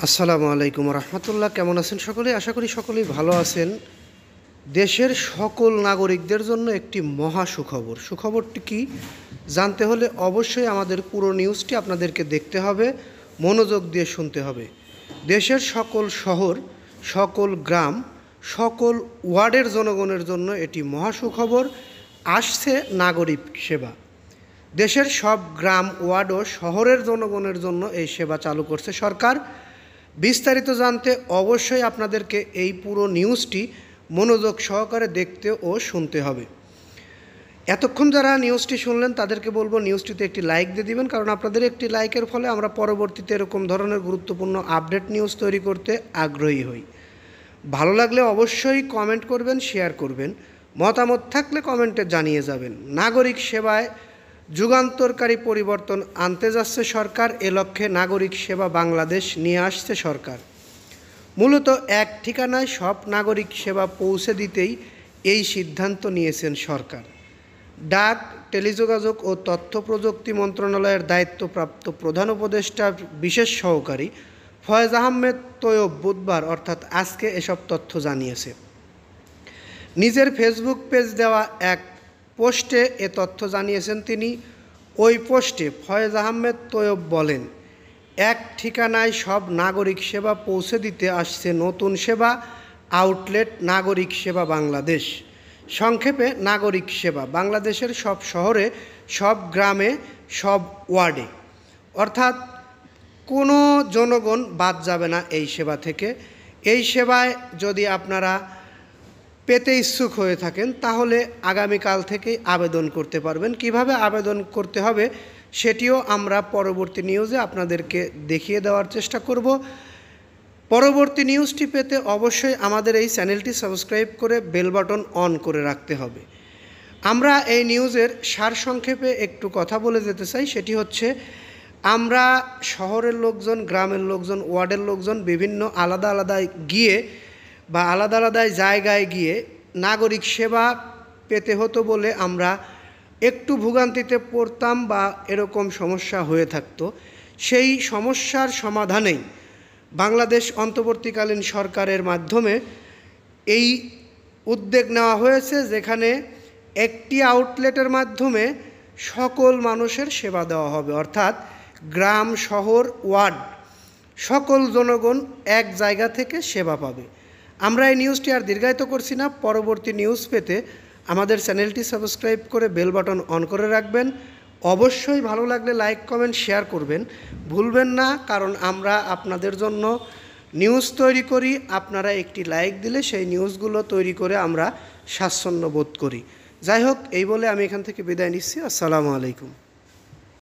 আসসালামু আলাইকুম রহমতুল্লাহ। কেমন আছেন সকলে? আশা করি সকলেই ভালো আছেন। দেশের সকল নাগরিকদের জন্য একটি মহা সুখবর। সুখবরটি কি জানতে হলে অবশ্যই আমাদের পুরো নিউজটি আপনাদেরকে দেখতে হবে, মনোযোগ দিয়ে শুনতে হবে। দেশের সকল শহর, সকল গ্রাম, সকল ওয়ার্ডের জনগণের জন্য এটি মহা সুখবর। আসছে নাগরিক সেবা। দেশের সব গ্রাম, ওয়ার্ড ও শহরের জনগণের জন্য এই সেবা চালু করছে সরকার। বিস্তারিত জানতে অবশ্যই আপনাদেরকে এই পুরো নিউজটি মনোযোগ সহকারে দেখতে ও শুনতে হবে। এতক্ষণ যারা নিউজটি শুনলেন তাদেরকে বলবো নিউজটিতে একটি লাইক দিয়ে দিবেন, কারণ আপনাদের একটি লাইকের ফলে আমরা পরবর্তীতে এরকম ধরনের গুরুত্বপূর্ণ আপডেট নিউজ তৈরি করতে আগ্রহী হই। ভালো লাগলে অবশ্যই কমেন্ট করবেন, শেয়ার করবেন। মতামত থাকলে কমেন্টে জানিয়ে যাবেন। নাগরিক সেবায় যুগান্তরকারী পরিবর্তন আনতে যাচ্ছে সরকার। এ লক্ষ্যে নাগরিক সেবা বাংলাদেশ নিয়ে আসছে সরকার। মূলত এক ঠিকানায় সব নাগরিক সেবা পৌঁছে দিতেই এই সিদ্ধান্ত নিয়েছেন সরকার। ডাক, টেলিযোগাযোগ ও তথ্য প্রযুক্তি মন্ত্রণালয়ের দায়িত্বপ্রাপ্ত প্রধান উপদেষ্টা বিশেষ সহকারী ফয়েজ আহমেদ তৈয়ব বুধবার অর্থাৎ আজকে এসব তথ্য জানিয়েছে। নিজের ফেসবুক পেজ দেওয়া এক পোস্টে এ তথ্য জানিয়েছেন তিনি। ওই পোস্টে ফয়েজ আহমেদ তৈয়ব বলেন, এক ঠিকানায় সব নাগরিক সেবা পৌঁছে দিতে আসছে নতুন সেবা আউটলেট নাগরিক সেবা বাংলাদেশ। সংক্ষেপে নাগরিক সেবা বাংলাদেশের সব শহরে, সব গ্রামে, সব ওয়ার্ডে, অর্থাৎ কোনো জনগণ বাদ যাবে না এই সেবা থেকে। এই সেবায় যদি আপনারা পেতে ইচ্ছুক হয়ে থাকেন তাহলে আগামীকাল থেকেই আবেদন করতে পারবেন। কিভাবে আবেদন করতে হবে সেটিও আমরা পরবর্তী নিউজে আপনাদেরকে দেখিয়ে দেওয়ার চেষ্টা করব। পরবর্তী নিউজটি পেতে অবশ্যই আমাদের এই চ্যানেলটি সাবস্ক্রাইব করে বেল বাটন অন করে রাখতে হবে। আমরা এই নিউজের সারসংক্ষেপে একটু কথা বলে যেতে চাই। সেটি হচ্ছে, আমরা শহরের লোকজন, গ্রামের লোকজন, ওয়ার্ডের লোকজন বিভিন্ন আলাদা আলাদা জায়গায় গিয়ে নাগরিক সেবা পেতে হতো বলে আমরা একটু ভোগান্তিতে পড়তাম বা এরকম সমস্যা হয়ে থাকতো। সেই সমস্যার সমাধানেই বাংলাদেশ অন্তর্বর্তীকালীন সরকারের মাধ্যমে এই উদ্যোগ নেওয়া হয়েছে, যেখানে একটি আউটলেটের মাধ্যমে সকল মানুষের সেবা দেওয়া হবে। অর্থাৎ গ্রাম, শহর, ওয়ার্ড সকল জনগণ এক জায়গা থেকে সেবা পাবে। আমরা এই নিউজটি আর দীর্ঘায়িত করছি না। পরবর্তী নিউজ পেতে আমাদের চ্যানেলটি সাবস্ক্রাইব করে বেল বাটন অন করে রাখবেন। অবশ্যই ভালো লাগলে লাইক, কমেন্ট, শেয়ার করবেন, ভুলবেন না, কারণ আমরা আপনাদের জন্য নিউজ তৈরি করি। আপনারা একটি লাইক দিলে সেই নিউজগুলো তৈরি করে আমরা স্বাচ্ছন্দ্য বোধ করি। যাই হোক, এই বলে আমি এখান থেকে বিদায় নিচ্ছি। আসসালামু আলাইকুম।